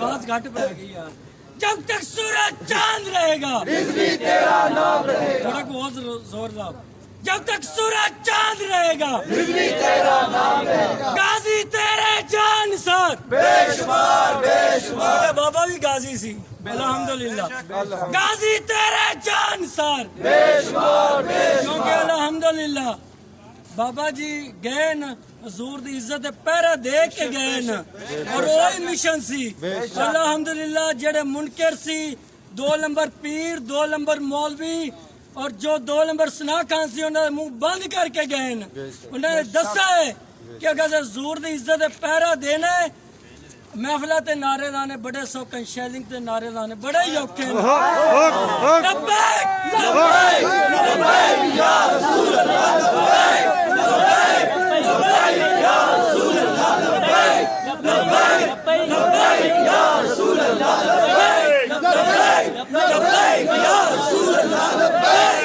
आवाज घट पै गई यार। जब तक सूरज चांद रहेगा तेरा नाम रहेगा। थोड़ा को और जोर लाओ। जब तक सूरज चांद रहेगा तेरा नाम रहेगा। गाजी तेरे जान साथ बेशुमार बेशुमार। साडे बाबा भी गाजी सी अल्हम्दुलिल्लाह। गाजी तेरे जान साथ बेशुमार बेशुमार। क्योंकि अल्हम्दुलिल्लाह बाबा जी गए न हजूर दी इज्जत पहरा दे के गए न और वही मिशन सी अल्हम्दुलिल्लाह। जेड़े मुनकर सी 2 नंबर पीर 2 नंबर मौलवी और जो 2 नंबर सना खान सी उन्होंने मुंह बंद करके गए न। उन्होंने दसा है कि अगर हजूर दी इज्जत पहरा देना है महफिल ते नारे लाने बड़े सौखन शैलिंग ते नारे लाने बड़े ही औखे हैं। लब्बैक लब्बैक लब्बैक या रसूल अल्लाह लब्बैक लब्बैक लब्बैक या रसूल अल्लाह लब्बैक लब्बैक लब्बैक या रसूल अल्लाह लब्बैक लब्बैक लब्बैक या रसूल अल्लाह लब्बैक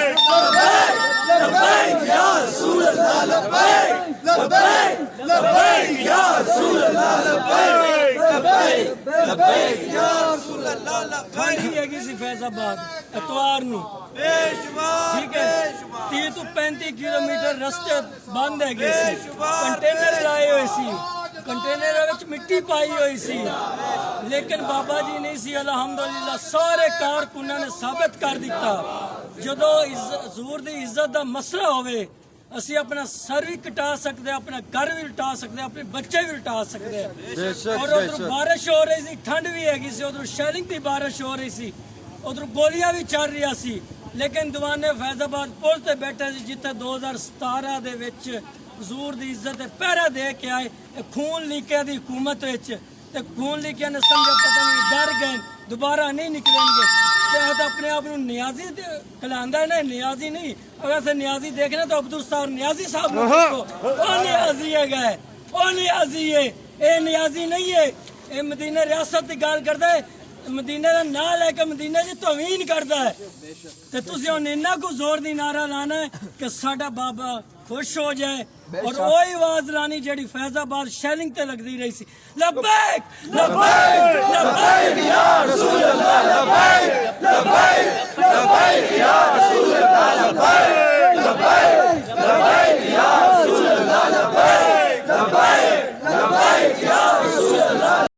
लब्बैक लब्बैक या रसूल अल्लाह लब्बैक लब्बैक लब्बैक या रसूल अल्लाह लब्बैक खानी हैगी सी फैजाबाद एतवार नू ठीक है 30 ਤੋਂ 35 किलोमीटर रस्ते बंद है कंटेनर लाए हुए सी कंटेनर विच मिट्टी पाई हुई सी लेकिन बाबा जी नहीं सी अल्हम्दुलिल्लाह सारे कारकुनां ने साबित कर दिता जदों हजूर दी इज्जत दा मसला होवे ਅਸੀਂ अपना सर भी कटा सकते अपना घर भी लुटा सकते अपने बच्चे भी लुटा सकते और उधर बारिश हो रही थी ठंड भी हैगी सी उधर शैलिंग की बारिश हो रही सी उधर गोलियां भी चल रही सी लेकिन दीवाने फैजाबाद पुल ते बैठे सी जिथे 2017 दे विच हजूर दी इज्जत पहरा दे के आए खून लीके दी हुकूमत विच ते खून लीके ने समझे पता नहीं डर गए दोबारा नहीं निकलेंगे अपने आप नियाजी कहलांदा है ना नियाजी नहीं अगर से नियाजी देखना तो अब्दुल साहब नियाजी साहब नियाजी है गए नियाजी है ये नियाजी नहीं है ये मदीने रियासत की गल करता है मदीने का ना लेके मदीने की तवीन करता है तो तुसी हुण इन्ना को जोर दी नारा लाना है कि साडा बाबा खुश हो जाए और वही आवाज लानी जेड़ी फैजाबाद शैलिंग ते लगती रही सी लब्बैक लब्बैक